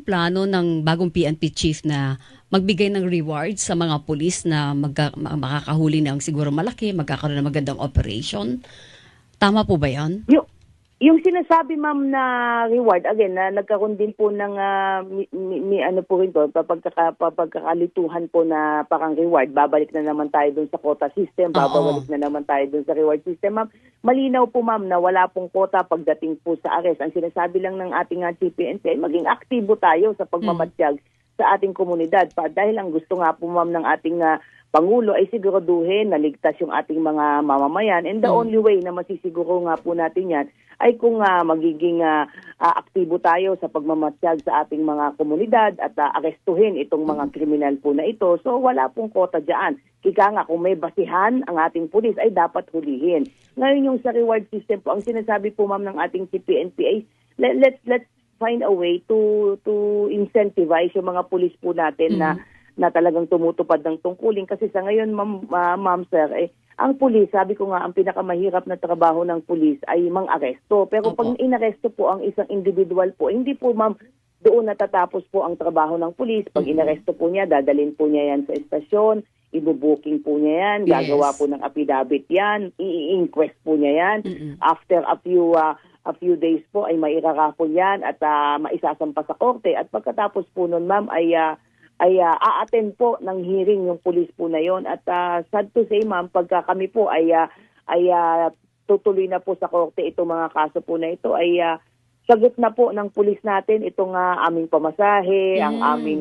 plano ng bagong PNP chief na magbigay ng rewards sa mga pulis na makakahuli ng siguro malaki, magkakaroon ng magandang operation? Tama po ba yan? Yung sinasabi ma'am na reward, again, na nagkaroon din po ng ano po rin to, pagkakalituhan po na parang reward, babalik na naman tayo dun sa quota system, babalik na naman tayo dun sa reward system, ma'am. Malinaw po ma'am na wala pong quota pagdating po sa arrest. Ang sinasabi lang ng ating CPNP ay maging aktibo tayo sa pagmamatyag sa ating komunidad. Dahil ang gusto nga po ma'am ng ating Pangulo ay siguraduhin na ligtas yung ating mga mamamayan. And the only way na masisiguro nga po natin yan ay kung magiging aktibo tayo sa pagmamatyag sa ating mga komunidad at arestuhin itong mga kriminal po na ito. So wala pong kota dyan. Kika nga kung may basihan ang ating pulis ay dapat hulihin. Ngayon yung sa reward system po, ang sinasabi po ma'am ng ating CPNP ay let's find a way to incentivize yung mga pulis po natin na talagang tumutupad ng tungkulin. Kasi sa ngayon, ma'am sir, ang pulis, sabi ko nga, ang pinakamahirap na trabaho ng pulis ay mang-aresto. Pero pag inaresto po ang isang individual po, hindi po ma'am doon natatapos po ang trabaho ng pulis. Pag inaresto po niya, dadalhin po niya yan sa estasyon, ibubuking po niya yan, gagawa po ng affidavit yan, i-inquest po niya yan. After a few days po ay mairarapon yan at maisasampa sa korte. At pagkatapos po nun ma'am ay a-attend po ng hearing yung pulis po na yon. At sad to say ma'am, pagka kami po ay tutuloy na po sa korte itong mga kaso po na ito, ay sagot na po ng pulis natin itong aming pamasahe, ang aming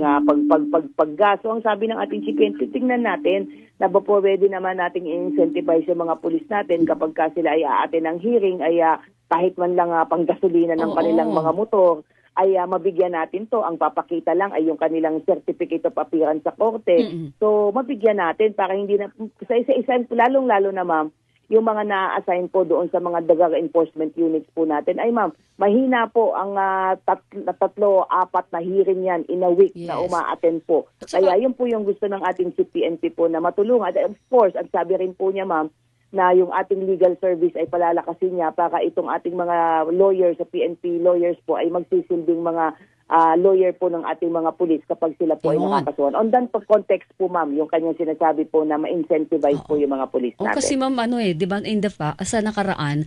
paggaso. Ang sabi ng ating CPNP, tingnan natin na ba po pwede naman nating incentivize yung mga pulis natin kapag sila ay a-attend ng hearing, ay kahit man lang panggasolina ng kanilang mga motor, ay mabigyan natin to. Ang papakita lang ay yung kanilang certificate of appearance sa korte. So, mabigyan natin para hindi na, sa isa-isa, lalong-lalo na ma'am, yung mga na-assign po doon sa mga drug enforcement units po natin, ay ma'am, mahina po ang tatlo, apat na hearing yan in a week na uma-attend po. Kaya yun po yung gusto ng ating CPNP po na matulungan. Of course, ang sabi rin po niya ma'am, na yung ating legal service ay palalakasin niya para itong ating mga lawyers sa PNP lawyers po ay magsisilbing mga lawyer po ng ating mga pulis kapag sila po ay nakakasuhan. On that context po ma'am, yung kanyang sinasabi po na ma-incentivize po yung mga pulis natin. Kasi ma'am, di ba, sa nakaraan,